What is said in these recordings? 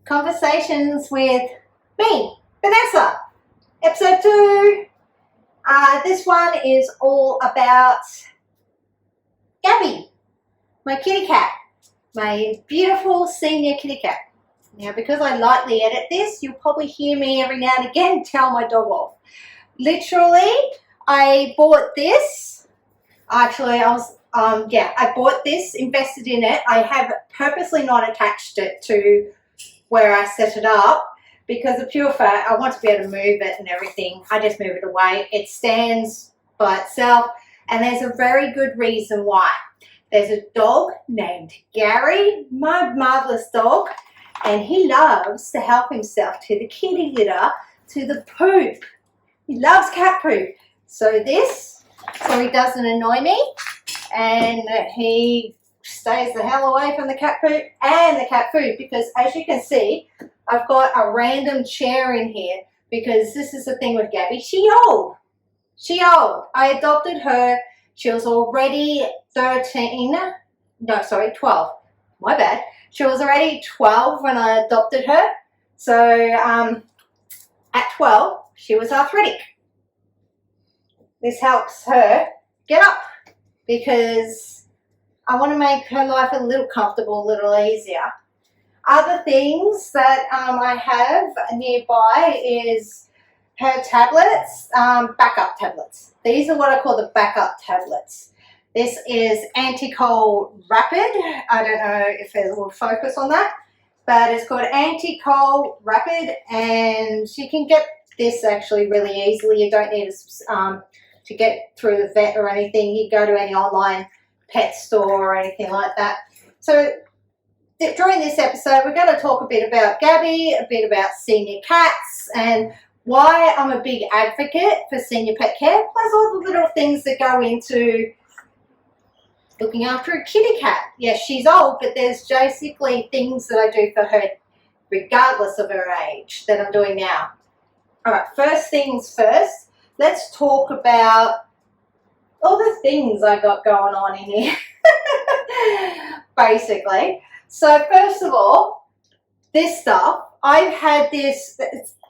Conversations with me, Vanessa, episode 2. This one is all about Gabby, my kitty cat, my beautiful senior kitty cat. Now, because I lightly edit this, you'll probably hear me every now and again tell my dog off. Literally, I bought this. Actually, I bought this, invested in it. I have purposely not attached it to where I set it up because the purr-fect, I want to be able to move it and everything. I just move it away. It stands by itself, and there's a very good reason why. There's a dog named Gabby, my marvelous dog, and he loves to help himself to the kitty litter, to the poop. He loves cat poop. So he doesn't annoy me, and he stays the hell away from the cat poop and the cat food, because as you can see, I've got a random chair in here because this is the thing with Gabby. She old. I adopted her. She was already 12. My bad. She was already 12 when I adopted her. So at 12, she was arthritic. This helps her get up because I want to make her life a little comfortable, a little easier. Other things that I have nearby is her tablets, backup tablets. These are what I call the backup tablets. This is anti-cold rapid. I don't know if it will focus on that, but it's called anti-cold rapid, and you can get this actually really easily. You don't need to get through the vet or anything. You go to any online pet store or anything like that. So during this episode, we're going to talk a bit about Gabby, a bit about senior cats, and why I'm a big advocate for senior pet care, plus all the little things that go into looking after a kitty cat. Yes, she's old, but there's basically things that I do for her regardless of her age that I'm doing now. All right, first things first, let's talk about all the things I got going on in here, basically. So first of all, this stuff, I've had this,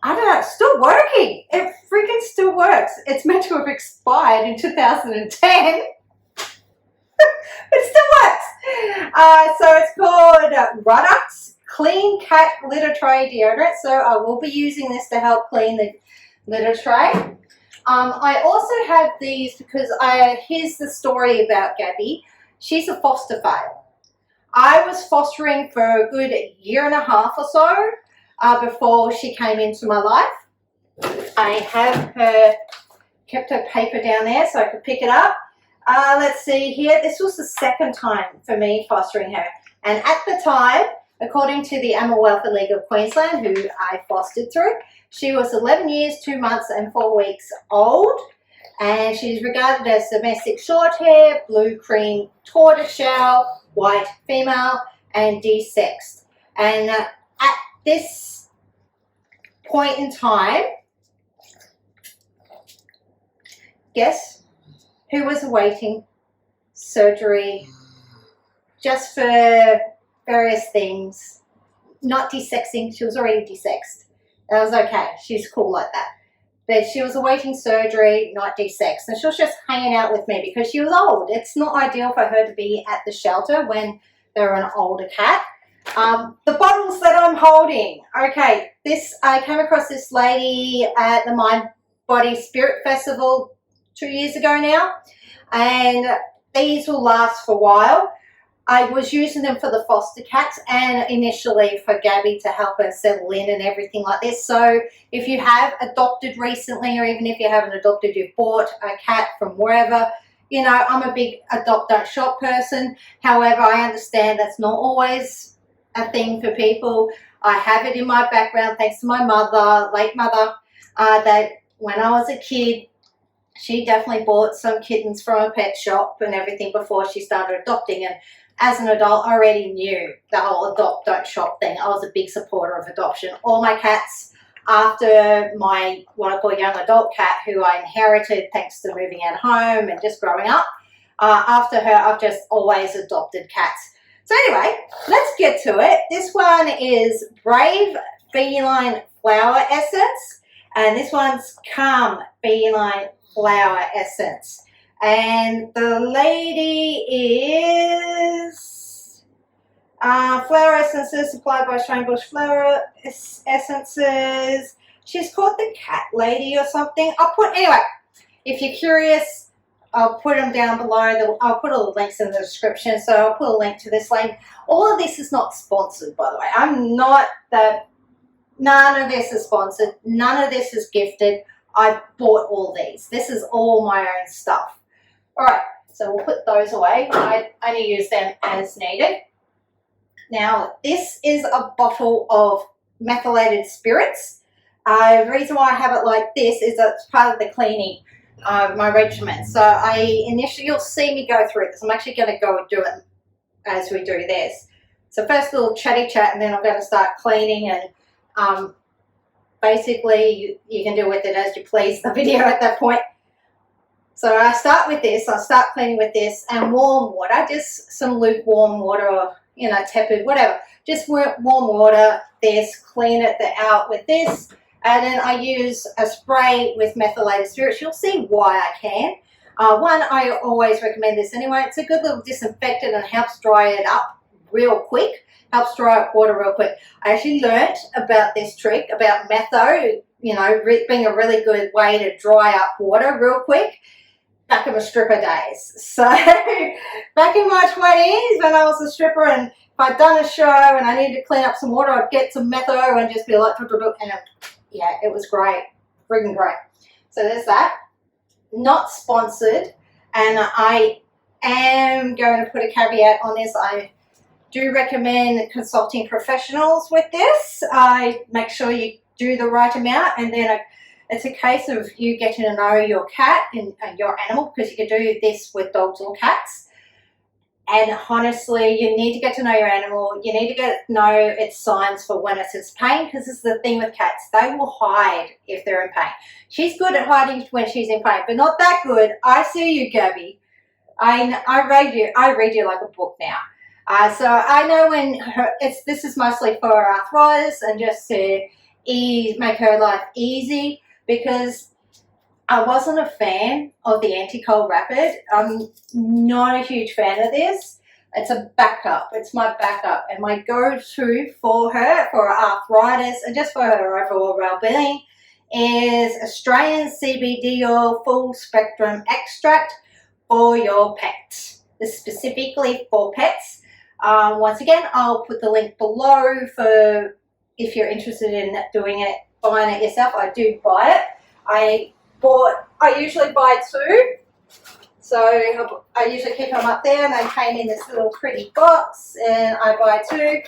I don't know, it's still working. It freaking still works. It's meant to have expired in 2010. It still works. So it's called Ruddux Clean Cat Litter Tray Deodorant. So I will be using this to help clean the litter tray. I also have these because here's the story about Gabby. She's a foster fail. I was fostering for a good year and a half or so before she came into my life. I have kept her paper down there so I could pick it up. Let's see here. This was the second time for me fostering her. And at the time, according to the Animal Welfare League of Queensland, who I fostered through, she was 11 years, 2 months and 4 weeks old, and she's regarded as domestic short hair, blue cream tortoiseshell, white female, and desexed. And at this point in time, guess who was awaiting surgery just for various things? Not desexing, she was already desexed. That was okay. She's cool like that. But she was awaiting surgery, not desexed. And she was just hanging out with me because she was old. It's not ideal for her to be at the shelter when they're an older cat. The bottles that I'm holding. Okay, I came across this lady at the Mind Body Spirit Festival 2 years ago now. And these will last for a while. I was using them for the foster cats and initially for Gabby to help her settle in and everything like this. So if you have adopted recently, or even if you haven't adopted, you've bought a cat from wherever, you know, I'm a big adopt don't shop person. However, I understand that's not always a thing for people. I have it in my background thanks to my mother, late mother, that when I was a kid, she definitely bought some kittens from a pet shop and everything before she started adopting. And as an adult, I already knew the whole adopt, don't shop thing. I was a big supporter of adoption. All my cats, after my, what I call young adult cat, who I inherited thanks to moving out of home and just growing up, after her, I've just always adopted cats. So anyway, let's get to it. This one is Brave Feline Flower Essence, and this one's Calm Feline Flower Essence. And the lady is Flower Essences supplied by Bush Flower Essences. She's called the Cat Lady or something. Anyway, if you're curious, I'll put them down below. I'll put all the links in the description. So I'll put a link to this lady. All of this is not sponsored, by the way. None of this is sponsored. None of this is gifted. I bought all these. This is all my own stuff. All right, so we'll put those away. I only use them as needed. Now, this is a bottle of methylated spirits. The reason why I have it like this is that it's part of the cleaning my regimen. So you'll see me go through this. I'm actually going to go and do it as we do this. So first a little chatty chat, and then I'm going to start cleaning, and basically you can do with it as you please, the video at that point. So I start with this. I'll start cleaning with this and warm water, just some lukewarm water, or tepid, whatever. Just warm water. Clean it out with this. And then I use a spray with methylated spirits. You'll see why I can. One, I always recommend this anyway. It's a good little disinfectant and helps dry it up real quick. Helps dry up water real quick. I actually learnt about this trick, about metho, being a really good way to dry up water real quick back in my stripper days. So back in my 20s when I was a stripper, and if I'd done a show and I needed to clean up some water, I'd get some metho and just be like, and yeah, it was great, friggin' great. So there's that. Not sponsored, and I am going to put a caveat on this. I do recommend consulting professionals with this. I make sure you do the right amount, and then it's a case of you getting to know your cat and your animal, because you can do this with dogs or cats. And honestly, you need to get to know your animal. You need to get to know its signs for when it's in pain, because this is the thing with cats. They will hide if they're in pain. She's good at hiding when she's in pain, but not that good. I see you, Gabby. I read you like a book now. So I know when this is mostly for arthritis and just to make her life easy, because I wasn't a fan of the anti-cold rapid. I'm not a huge fan of this. It's a backup. It's my backup and my go-to for her, for arthritis and just for her overall well-being, is Australian CBD oil full spectrum extract for your pets. This is specifically for pets. Once again, I'll put the link below for if you're interested in doing it, buying it yourself. I do buy it. I usually buy 2, so I usually keep them up there, and they came in this little pretty box, and I buy 2,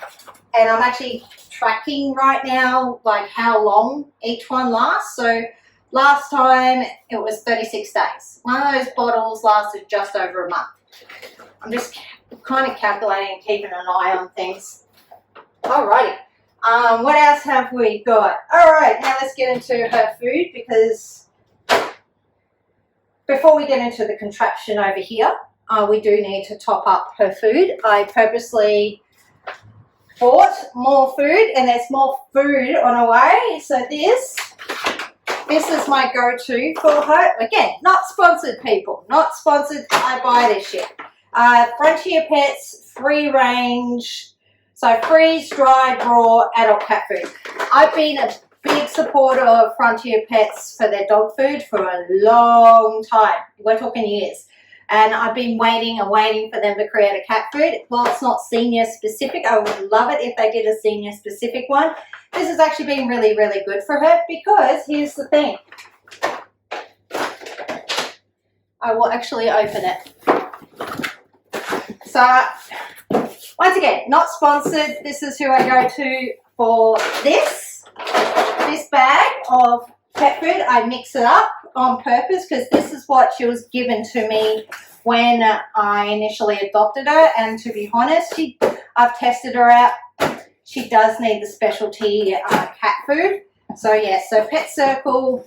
and I'm actually tracking right now like how long each one lasts. So last time it was 36 days. One of those bottles lasted just over a month. I'm just kind of calculating and keeping an eye on things. Alrighty. What else have we got? Alright, now let's get into her food, because before we get into the contraption over here, we do need to top up her food. I purposely bought more food, and there's more food on the way. So this is my go-to for her. Again, not sponsored, people. Not sponsored. I buy this shit. Frontier Pets, free range. So freeze-dried, raw, adult cat food. I've been a big supporter of Frontier Pets for their dog food for a long time. We're talking years. And I've been waiting and waiting for them to create a cat food. Well, it's not senior specific. I would love it if they did a senior specific one. This has actually been really, really good for her, because here's the thing. I will actually open it. So, once again, not sponsored. This is who I go to for this bag of pet food. I mix it up on purpose, because this is what she was given to me when I initially adopted her. And to be honest, I've tested her out. She does need the specialty cat food. So yes, so Pet Circle,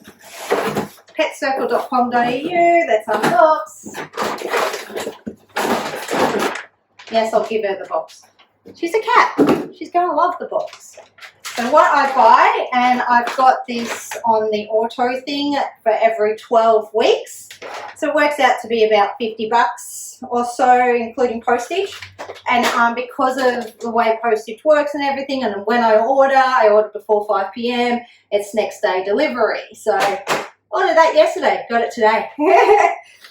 petcircle.com.au. That's unboxed. Yes, I'll give her the box. She's a cat. She's going to love the box. So what I buy, and I've got this on the auto thing for every 12 weeks. So it works out to be about 50 bucks or so, including postage. And because of the way postage works and everything, and when I order before 5 p.m. It's next day delivery. So I ordered that yesterday, got it today.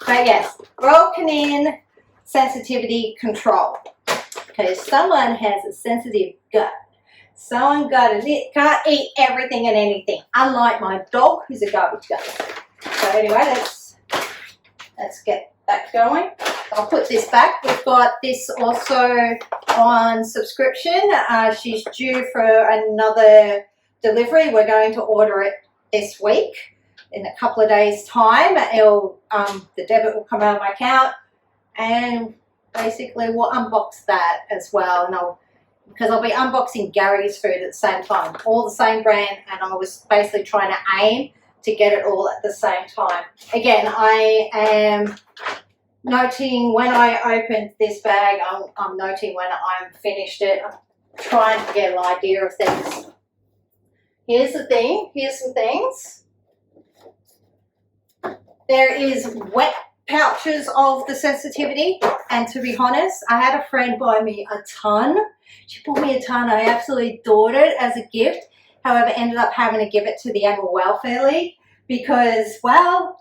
But yes, Royal Canin sensitivity control. Because someone has a sensitive gut. Someone can't eat everything and anything, unlike my dog, who's a garbage gut. So anyway, let's get that going. I'll put this back. We've got this also on subscription. She's due for another delivery. We're going to order it this week. In a couple of days' time, the debit will come out of my account, and basically we'll unbox that as well. And because I'll be unboxing Gary's food at the same time, all the same brand, and I was basically trying to aim to get it all at the same time. Again, I am noting when I opened this bag, I'm noting when I'm finished it. I'm trying to get an idea of things. Here's the thing, here's some things. There is wet pouches of the sensitivity, and to be honest, I had a friend buy me a ton. She bought me a ton. I absolutely adored it as a gift. However, ended up having to give it to the Animal Welfare League because, well,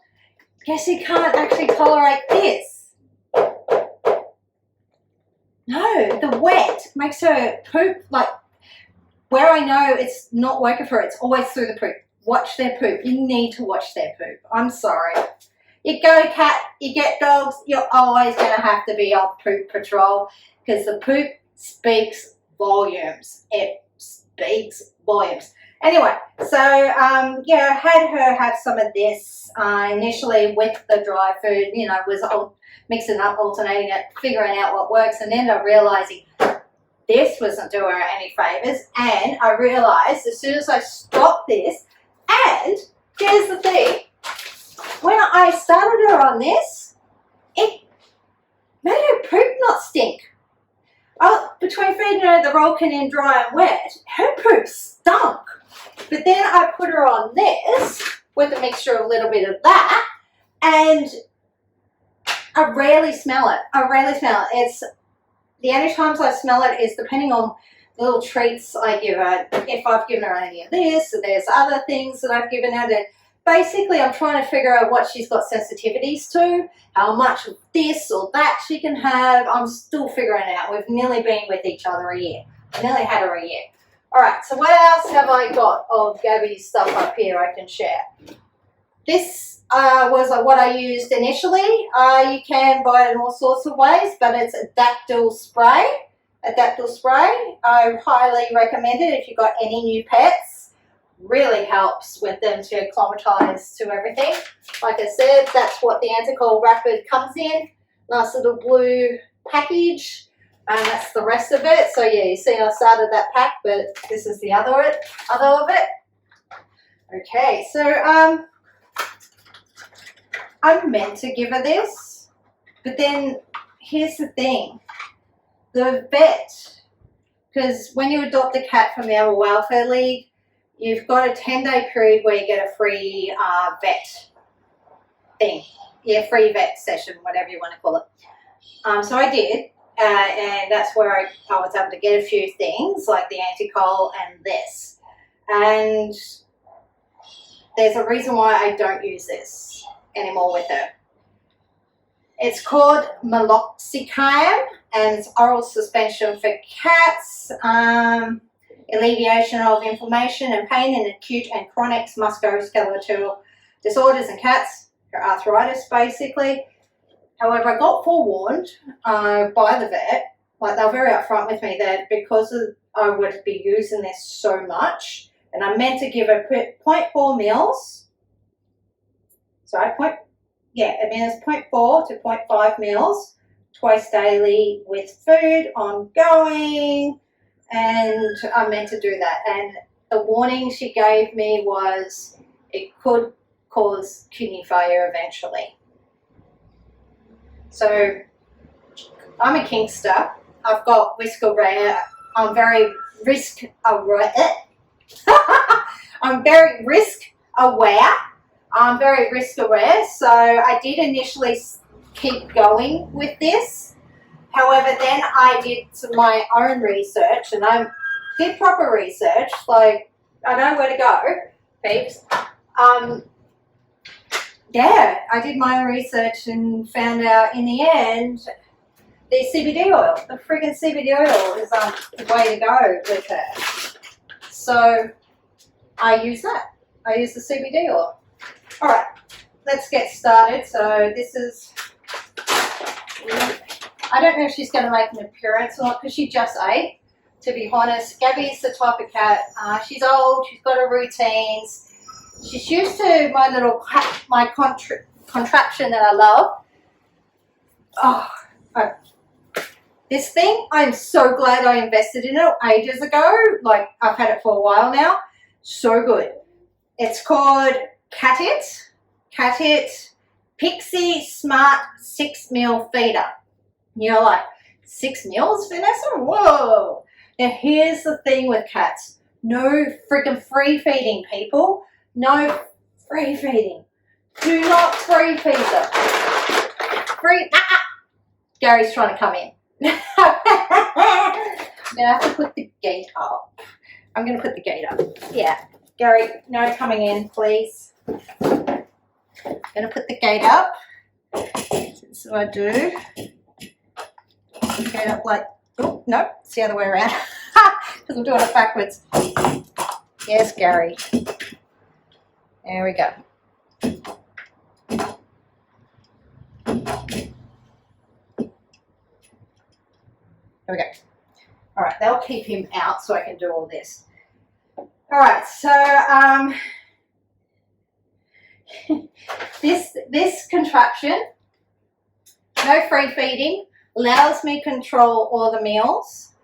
guess you can't actually tolerate this. No, the wet makes her poop. Like, where I know it's not working for her, it's always through the poop. Watch their poop. You need to watch their poop. I'm sorry. You go cat, you get dogs, you're always going to have to be on poop patrol because the poop speaks volumes. It speaks volumes. Anyway, so yeah, I had her have some of this initially with the dry food, you know, was mixing up, alternating it, figuring out what works, and then I realizing this wasn't doing her any favors, and I realized as soon as I stopped this, and here's the thing, when I started her on this, it made her poop not stink. Between feeding her the Royal Canin dry and wet, her poop stunk. But then I put her on this with a mixture of a little bit of that, and I rarely smell it. I rarely smell it. It's the only times I smell it is depending on the little treats I give her. If I've given her any of this, or there's other things that I've given her that basically I'm trying to figure out what she's got sensitivities to, how much of this or that she can have. I'm still figuring it out. We've nearly been with each other a year. I nearly had her a year. All right, so what else have I got of Gabby's stuff up here I can share? This was what I used initially. You can buy it in all sorts of ways, but it's a dactyl spray. A dactyl spray. I highly recommend it if you've got any new pets. Really helps with them to acclimatize to everything. Like I said, that's what the Anticoal Rapid comes in. Nice little blue package. And that's the rest of it. So yeah, you see I started that pack, but this is the other of it. Okay, so I'm meant to give her this, but then here's the thing. The vet, because when you adopt a cat from the Animal Welfare League, you've got a 10-day period where you get a free vet thing. Yeah, free vet session, whatever you want to call it. So I did. And that's where I was able to get a few things like the Anticoal and this. And there's a reason why I don't use this anymore with her. It's called meloxicam, and it's oral suspension for cats. Alleviation of inflammation and pain in acute and chronic musculoskeletal disorders in cats, or arthritis basically. However, I got forewarned by the vet, like they were very upfront with me that because I would be using this so much, and I meant to give her 0.4 mils. So it means 0.4 to 0.5 mils twice daily with food ongoing, and I meant to do that. And the warning she gave me was it could cause kidney failure eventually. So I'm a kinkster, I've got risk aware. I'm very risk aware. I'm very risk aware. I'm very risk aware. So I did initially keep going with this. However, then I did my own research, and I did proper research. Like, I know where to go, peeps. Yeah, I did my own research and found out in the end the CBD oil, the friggin' CBD oil is the way to go with it. So I use that. I use the CBD oil. All right, let's get started. So this is, I don't know if she's going to make an appearance or not because she just ate, to be honest. Gabby's the type of cat, she's old, she's got her routines. She's used to my little, my contraption that I love. Oh, this thing, I'm so glad I invested in it ages ago. Like, I've had it for a while now. So good. It's called Cat It Pixie Smart 6 Meal Feeder. You're like, 6 meals, Vanessa? Whoa. Now, here's the thing with cats. No freaking free feeding, people. No free feeding. Do not free feed them. Gary's trying to come in. I'm going to have to put the gate up. I'm going to put the gate up. Yeah. Gary, no coming in, please. I'm going to put the gate up. So I do. Gate up like, oh, no, it's the other way around. Because I'm doing it backwards. Yes, Gary. There we go. There we go. All right, they'll keep him out so I can do all this. All right, so this contraption, no free feeding, allows me to control all the meals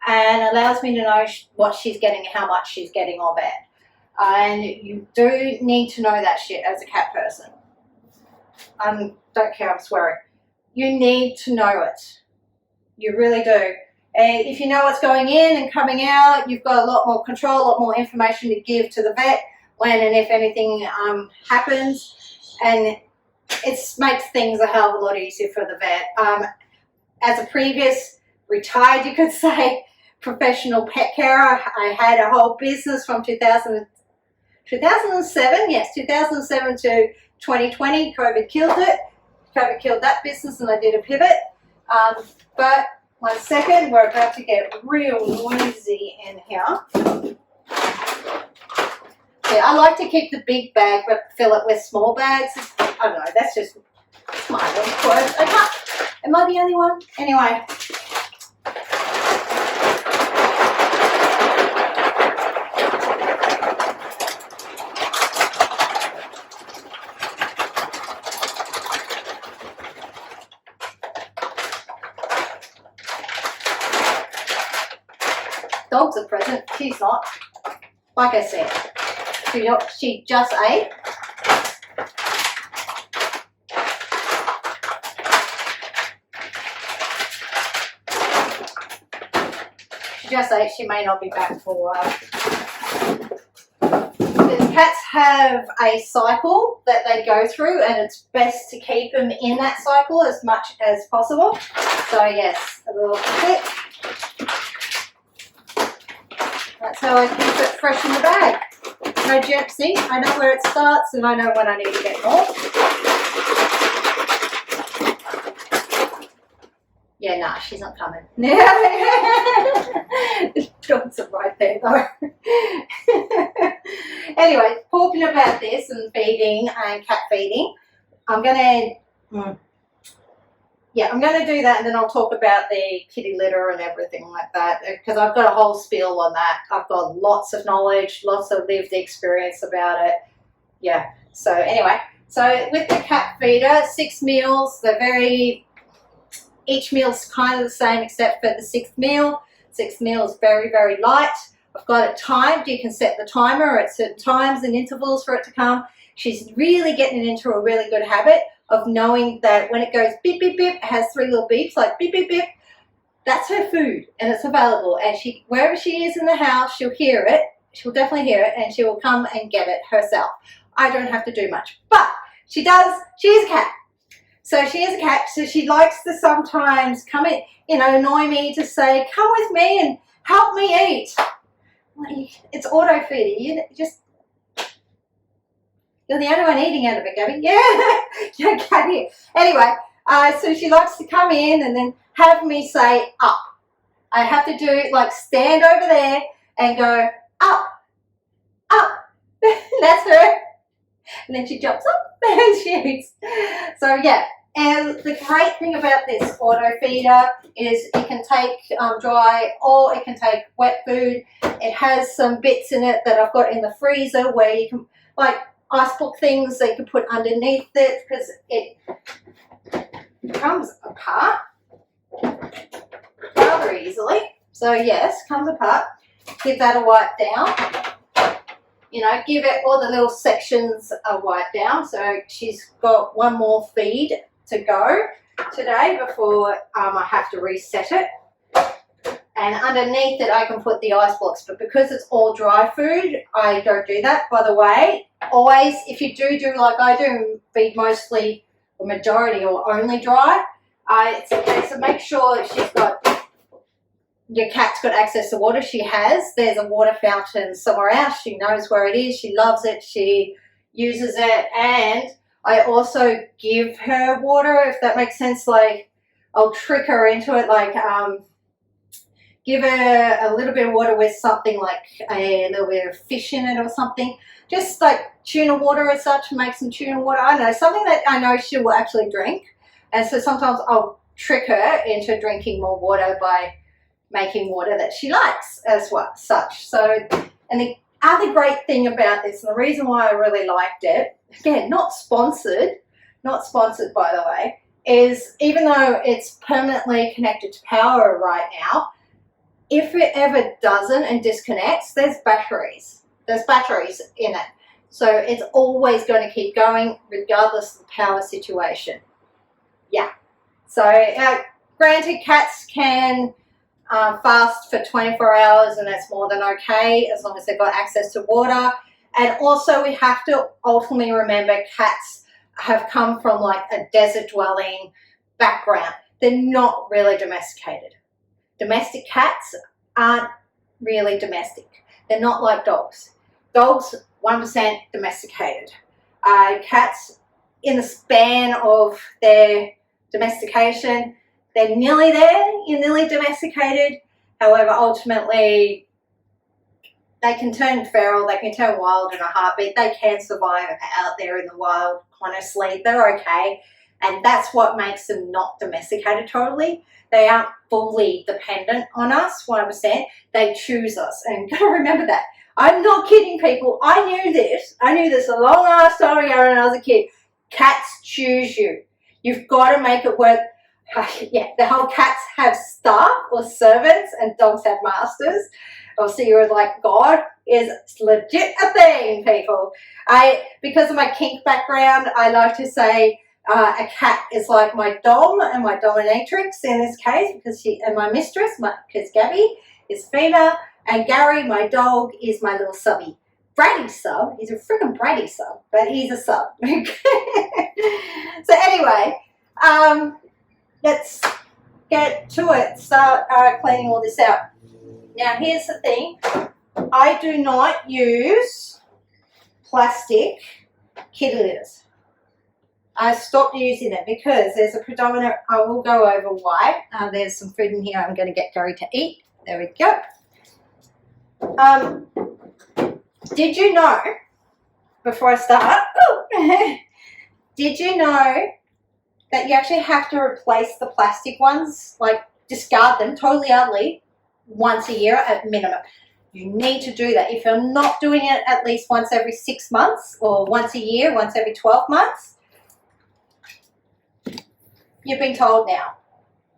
and allows me to know what she's getting and how much she's getting of it. And you do need to know that shit as a cat person. Don't care, I'm swearing. You need to know it. You really do. And if you know what's going in and coming out, you've got a lot more control, a lot more information to give to the vet when and if anything happens. And it makes things a hell of a lot easier for the vet. As a previous retired, you could say, professional pet carer, I had a whole business from 2007, yes, 2007 to 2020. COVID killed it. COVID killed that business and I did a pivot. But 1 second, we're about to get real noisy in here. Yeah, I like to keep the big bag but fill it with small bags. I don't know, that's just my little quote. Am I the only one? Anyway. Dogs are present. She's not. Like I said, she just ate. She just ate. She may not be back for a while. The cats have a cycle that they go through, and it's best to keep them in that cycle as much as possible. So yes, a little bit. That's how I keep it fresh in the bag. No jerk, see? I know where it starts and I know when I need to get more. Yeah, nah, she's not coming. The dogs are right there though. Anyway, talking about this and feeding and cat feeding, I'm going to do that, and then I'll talk about the kitty litter and everything like that, because I've got a whole spiel on that. I've got lots of knowledge, lots of lived experience about it. Yeah, so anyway, so with the cat feeder, 6 meals, each meal's kind of the same except for the 6th meal. 6th meal is very, very light. I've got it timed. You can set the timer at certain times and intervals for it to come. She's really getting into a really good habit of knowing that when it goes beep, beep, beep, it has 3 little beeps like beep, beep, beep. That's her food, and it's available. And she, wherever she is in the house, she'll hear it. She'll definitely hear it, and she will come and get it herself. I don't have to do much, but she does. She is a cat. So she is a cat, so she likes to sometimes come in, you know, annoy me to say, come with me and help me eat. It's auto feeding. You're the only one eating out of it, Gabby. Yeah, you can't hear. Anyway, so she likes to come in and then have me say up. I have to do like stand over there and go up, up. That's her. And then she jumps up and she eats. So yeah. And the great thing about this auto feeder is it can take dry or it can take wet food. It has some bits in it that I've got in the freezer where you can, like ice block things that you can put underneath it, because it comes apart rather easily. So yes, comes apart. Give that a wipe down. You know, give it all the little sections a wipe down. So she's got one more feed to go today before I have to reset it. And underneath it I can put the ice blocks, but because it's all dry food, I don't do that. By the way, always, if you do like I do, feed mostly or majority or only dry, it's a case of make sure she's got, your cat's got access to water. She has. There's a water fountain somewhere else. She knows where it is. She loves it. She uses it. And I also give her water, if that makes sense. Like, I'll trick her into it, like give her a little bit of water with something like a little bit of fish in it or something. Just like tuna water as such, make some tuna water. I don't know, something that I know she will actually drink. And so sometimes I'll trick her into drinking more water by making water that she likes as well, such. So, and the other great thing about this, and the reason why I really liked it, again, not sponsored by the way, is even though it's permanently connected to power right now, if it ever doesn't and disconnects, there's batteries in it. So it's always going to keep going regardless of the power situation. Yeah. So granted, cats can fast for 24 hours and that's more than okay as long as they've got access to water. And also we have to ultimately remember cats have come from like a desert dwelling background. They're not really domesticated. Domestic cats aren't really domestic. They're not like dogs. Dogs, 1% domesticated. Cats, in the span of their domestication, they're nearly there, you're nearly domesticated. However, ultimately, they can turn feral, they can turn wild in a heartbeat. They can survive out there in the wild, honestly. They're okay. And that's what makes them not domesticated totally. They aren't fully dependent on us, 100%. They choose us. And gotta remember that. I'm not kidding, people. I knew this a long ass time ago when I was a kid. Cats choose you. You've got to make it work. Yeah, the whole cats have staff or servants and dogs have masters. So you're like, God is legit a thing, people. Because of my kink background, I like to say a cat is like my dom and my dominatrix in this case, because and my mistress, because Gabby is female, and Gary, my dog, is my little subby. Bratty sub. He's a freaking bratty sub, but he's a sub. So anyway, let's get to it. Start cleaning all this out. Now here's the thing. I do not use plastic kitty litters. I stopped using it because there's a predominant, I will go over why. There's some food in here I'm going to get Gary to eat. There we go. Did you know, before I start, did you know that you actually have to replace the plastic ones, like discard them totally ugly, once a year at minimum? You need to do that. If you're not doing it at least once every 6 months or once a year, once every 12 months, you've been told now.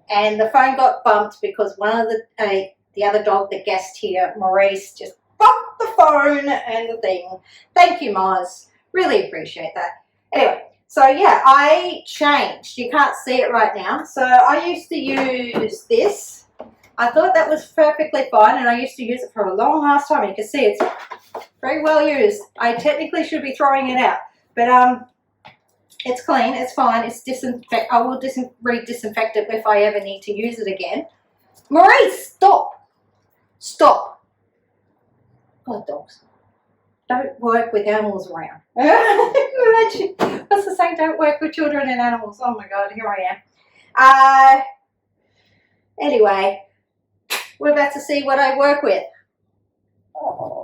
And the phone got bumped because one of the other dog, the guest here, Maurice, just bumped the phone and the thing. Thank you, Moz. Really appreciate that. Anyway, so yeah, I changed. You can't see it right now. So I used to use this. I thought that was perfectly fine, and I used to use it for a long last time. You can see it's very well used. I technically should be throwing it out, but it's clean, it's fine, it's disinfect. I will disinfect it if I ever need to use it again. Maurice, stop! Stop! God, dogs. Don't work with animals around. What's the saying? Don't work with children and animals. Oh my God, here I am. Anyway, we're about to see what I work with. Oh.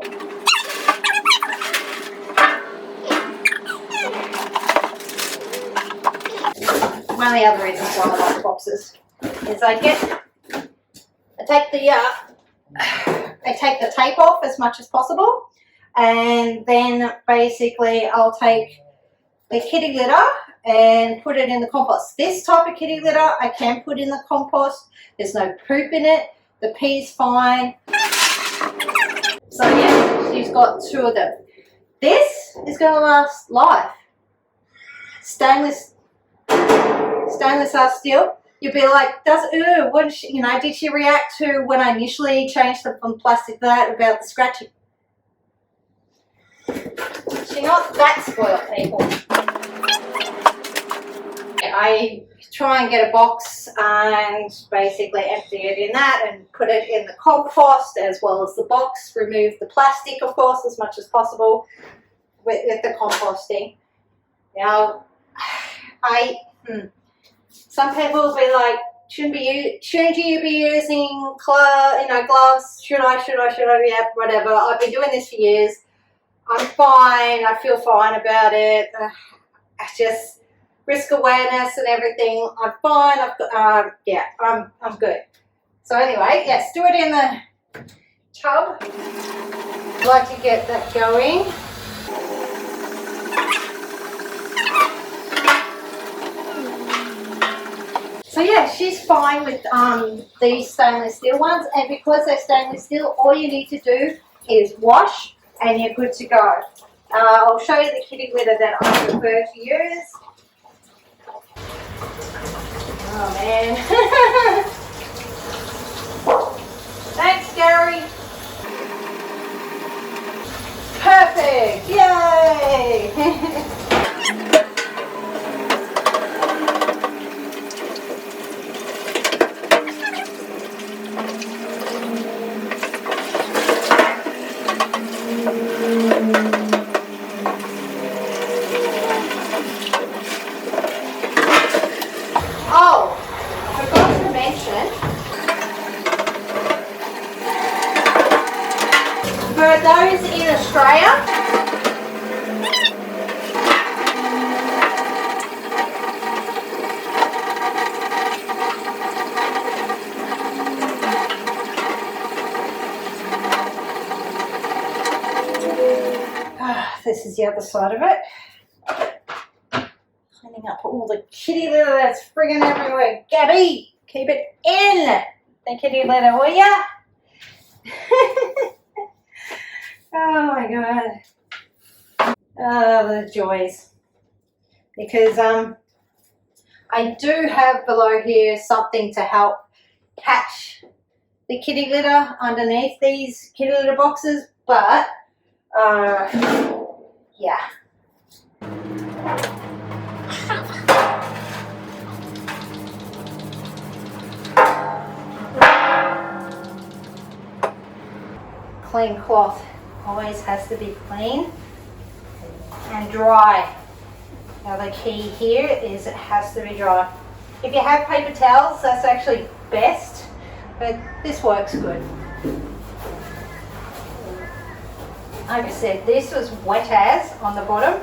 One of the other reasons why I like boxes is I take the tape off as much as possible, and then basically I'll take the kitty litter and put it in the compost. This type of kitty litter I can put in the compost. There's no poop in it. The pee's fine. So yeah, she's got 2 of them. This is going to last life. Stainless steel. You'll be like, did she react to when I initially changed them from plastic to that about the scratching? She's not that spoiled, people. I try and get a box and basically empty it in that and put it in the compost as well as the box. Remove the plastic, of course, as much as possible with the composting. Now, some people will be like, shouldn't you be using gloves? Should I? Yeah, whatever. I've been doing this for years. I'm fine. I feel fine about it. I just risk awareness and everything. I'm fine. I'm good. So anyway, yes, do it in the tub. I'd like to get that going. So yeah, she's fine with these stainless steel ones, and because they're stainless steel, all you need to do is wash and you're good to go. I'll show you the kitty litter that I prefer to use. Oh man. Thanks, Gary. Perfect. Yay. For those in Australia, this is the other side of it. Cleaning up all the kitty litter that's friggin' everywhere. Gabby, keep it in the kitty litter, will ya? Oh my God. Oh, the joys. Because I do have below here something to help catch the kitty litter underneath these kitty litter boxes, but yeah. Clean cloth always has to be clean and dry. Now the key here is it has to be dry. If you have paper towels, that's actually best, but this works good. Like I said, this was wet as on the bottom.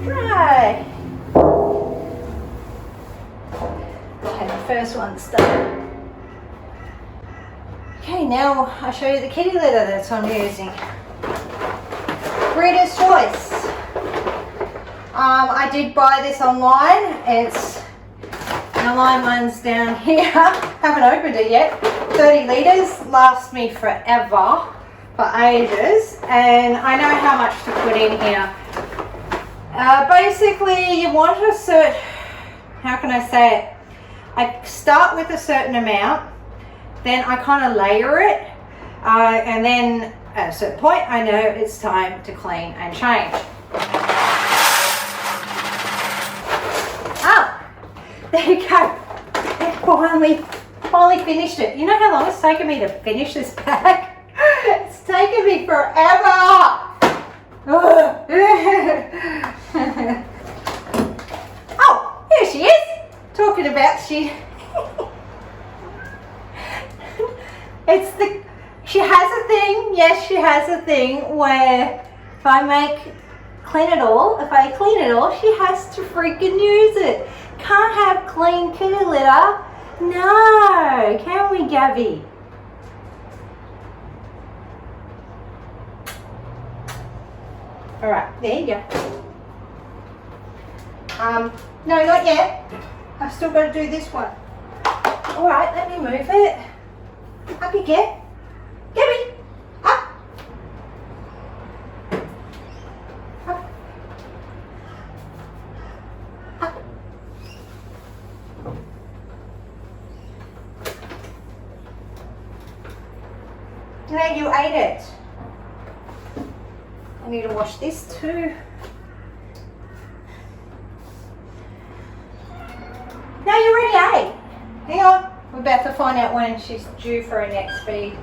Dry. Okay, the first one's done. Okay, now I'll show you the kitty litter that I'm using. Breeder's Choice. I did buy this online. It's an online one's down here. Haven't opened it yet. 30 litres, lasts me forever. for ages, and I know how much to put in here. Basically, you want a certain, how can I say it? I start with a certain amount, then I kind of layer it, and then at a certain point, I know it's time to clean and change. Oh, there you go. Finally finished it. You know how long it's taken me to finish this bag? It's taken me forever. Oh, here she is. Talking about she she has a thing. Yes, she has a thing where if I clean it all, she has to freaking use it. Can't have clean kitty litter. No, can we, Gabby? All right, there you go. No, not yet. I've still got to do this one. All right, let me move it. Up you get. Gabby, up. Up. Up. No, you ate it. I need to wash this too. No, you already ate. Hang on. We're about to find out when she's due for her next feed.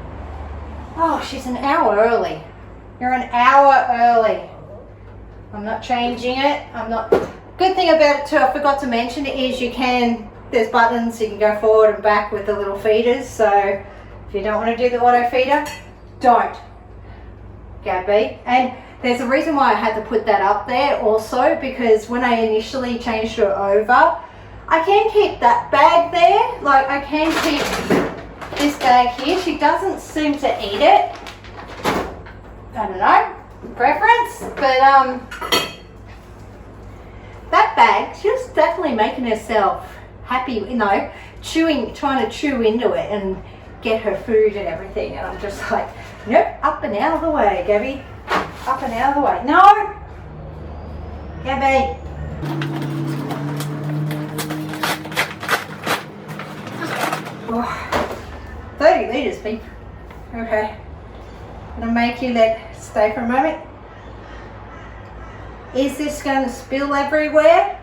Oh, she's an hour early. You're an hour early. I'm not changing it. I'm not. Good thing about it too, I forgot to mention, is there's buttons, you can go forward and back with the little feeders. So if you don't want to do the auto feeder, don't, Gabby. And there's a reason why I had to put that up there also, because when I initially changed her over, I can keep that bag there, like I can keep this bag here. She doesn't seem to eat it. I don't know, preference, but that bag, she was definitely making herself happy, you know, trying to chew into it and get her food and everything. And I'm just like, nope, up and out of the way, Gabby. Up and out of the way. No! Gabby. Oh, 30 litres, beep. Okay. I'm going to make you stay for a moment. Is this going to spill everywhere?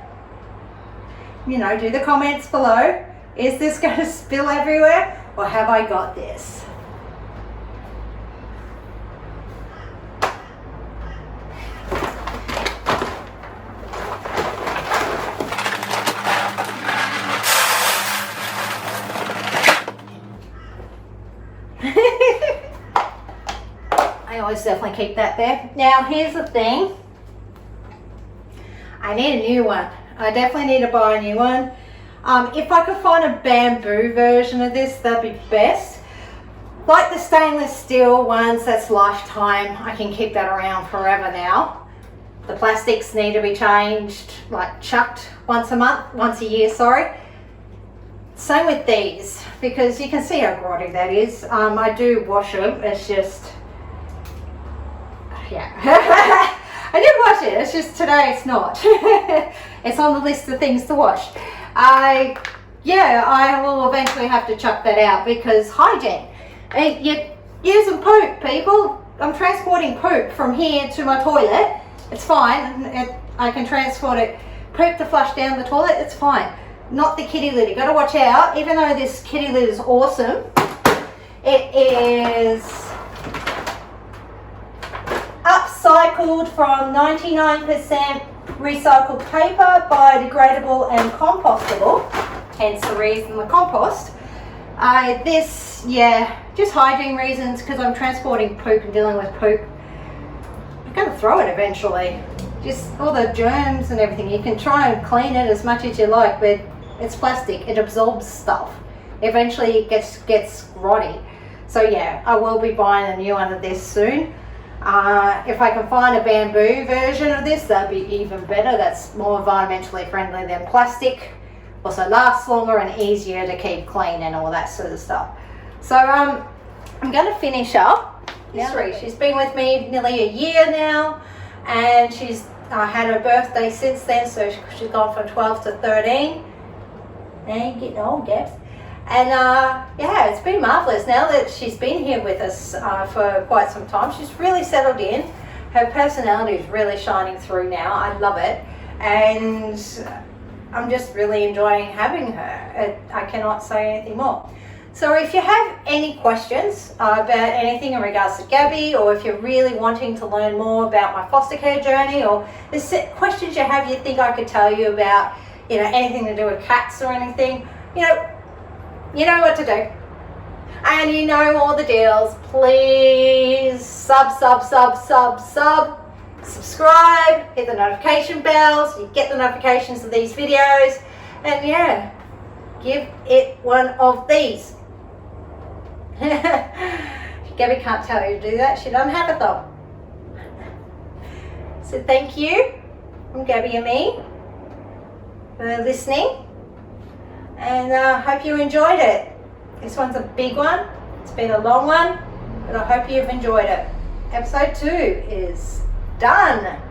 You know, do the comments below. Is this going to spill everywhere? Or have I got this? I always definitely keep that there. Now here's the thing. I need a new one. I definitely need to buy a new one. If I could find a bamboo version of this, that'd be best. Like the stainless steel ones, that's lifetime. I can keep that around forever now. The plastics need to be changed, like chucked once a year, sorry. Same with these, because you can see how grotty that is. I do wash them, it's just, yeah. I did wash it, it's just today it's not. It's on the list of things to wash. I will eventually have to chuck that out because hygiene. You're using poop, people. I'm transporting poop from here to my toilet. It's fine. I can transport it. Poop to flush down the toilet, it's fine. Not the kitty litter. Got to watch out. Even though this kitty litter is awesome, it is upcycled from 99% recycled paper, biodegradable and compostable, hence the reason the compost. Just hygiene reasons, because I'm transporting poop and dealing with poop. I'm going to throw it eventually. Just all the germs and everything. You can try and clean it as much as you like, but it's plastic. It absorbs stuff. Eventually it gets grotty. So yeah, I will be buying a new one of this soon. If I can find a bamboo version of this, that'd be even better. That's more environmentally friendly than plastic. Also lasts longer and easier to keep clean and all that sort of stuff. So I'm going to finish up history. She's been with me nearly a year now, and she's had her birthday since then, so she's gone from 12 to 13. And getting old, Gabs. And yeah, it's been marvelous. Now that she's been here with us for quite some time, she's really settled in. Her personality is really shining through now. I love it, and I'm just really enjoying having her. I cannot say anything more. So if you have any questions about anything in regards to Gabby, or if you're really wanting to learn more about my foster care journey, or there's questions you have you think I could tell you about, you know, anything to do with cats or anything, you know what to do. And you know all the deals. Please subscribe, hit the notification bells, you get the notifications of these videos, and yeah, give it one of these. Gabby can't tell you to do that, she doesn't have a thumb. So thank you from Gabby and me for listening, and I hope you enjoyed it. This one's a big one, it's been a long one, but I hope you've enjoyed it. Episode 2 is done.